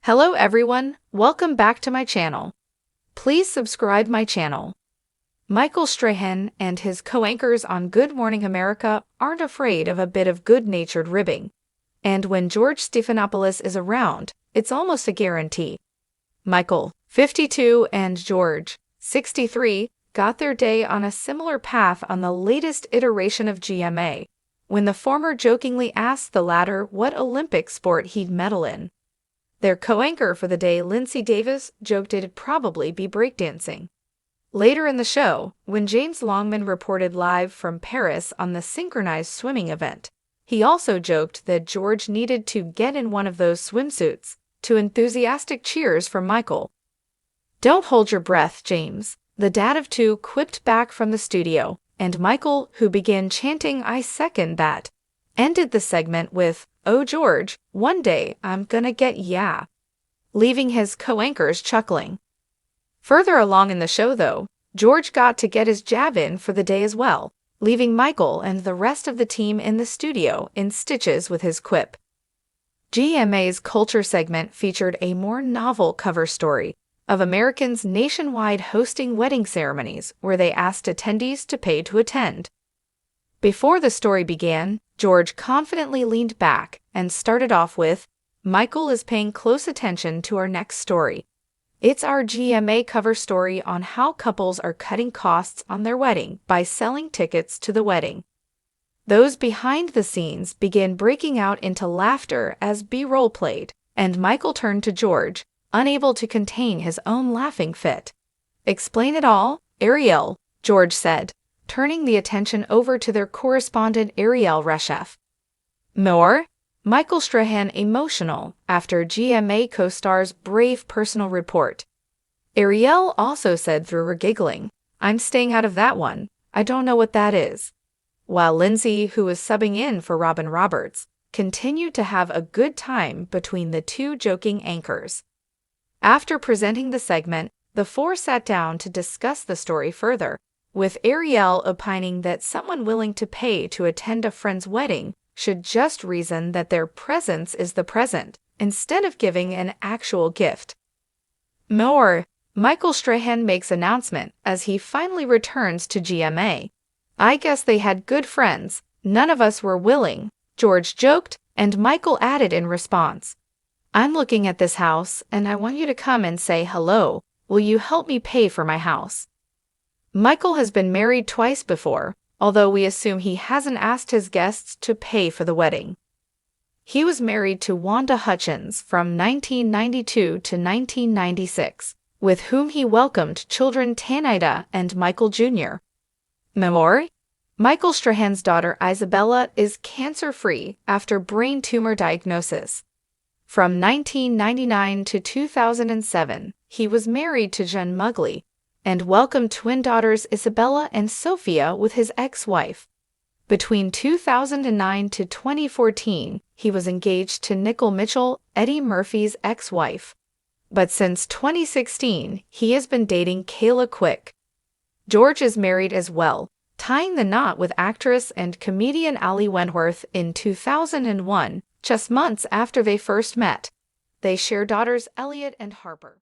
Hello everyone, welcome back to my channel. Please subscribe my channel. Michael Strahan and his co-anchors on Good Morning America aren't afraid of a bit of good-natured ribbing. And when George Stephanopoulos is around, it's almost a guarantee. Michael, 52, and George, 63, got their day on a similar path on the latest iteration of GMA, when the former jokingly asked the latter what Olympic sport he'd medal in. Their co-anchor for the day, Lindsay Davis, joked it'd probably be breakdancing. Later in the show, when James Longman reported live from Paris on the synchronized swimming event, he also joked that George needed to get in one of those swimsuits, to enthusiastic cheers from Michael. "Don't hold your breath, James," the dad of two quipped back from the studio, and Michael, who began chanting "I second that," ended the segment with, "Oh George, one day I'm gonna get ya," leaving his co-anchors chuckling. Further along in the show though, George got to get his jab in for the day as well, leaving Michael and the rest of the team in the studio in stitches with his quip. GMA's Culture segment featured a more novel cover story of Americans nationwide hosting wedding ceremonies where they asked attendees to pay to attend. Before the story began, George confidently leaned back and started off with, "Michael is paying close attention to our next story. It's our GMA cover story on how couples are cutting costs on their wedding by selling tickets to the wedding." Those behind the scenes began breaking out into laughter as B-roll played, and Michael turned to George, unable to contain his own laughing fit. "Explain it all, Ariel," George said, turning the attention over to their correspondent Ariel Reshef. "More?" Michael Strahan emotional after GMA co-star's brave personal report. Ariel also said through her giggling, "I'm staying out of that one, I don't know what that is." While Lindsay, who was subbing in for Robin Roberts, continued to have a good time between the two joking anchors. After presenting the segment, the four sat down to discuss the story further, with Ariel opining that someone willing to pay to attend a friend's wedding should just reason that their presence is the present, instead of giving an actual gift. More, Michael Strahan makes announcement as he finally returns to GMA. "I guess they had good friends, none of us were willing," George joked, and Michael added in response, "I'm looking at this house, and I want you to come and say hello. Will you help me pay for my house?" Michael has been married twice before, although we assume he hasn't asked his guests to pay for the wedding. He was married to Wanda Hutchins from 1992 to 1996, with whom he welcomed children Tanida and Michael Jr. Memoir? Michael Strahan's daughter Isabella is cancer-free after brain tumor diagnosis. From 1999 to 2007, he was married to Jen Mugley and welcomed twin daughters Isabella and Sophia with his ex-wife. Between 2009 to 2014, he was engaged to Nicole Mitchell, Eddie Murphy's ex-wife. But since 2016, he has been dating Kayla Quick. George is married as well, tying the knot with actress and comedian Ali Wentworth in 2001, just months after they first met. They share daughters Elliot and Harper.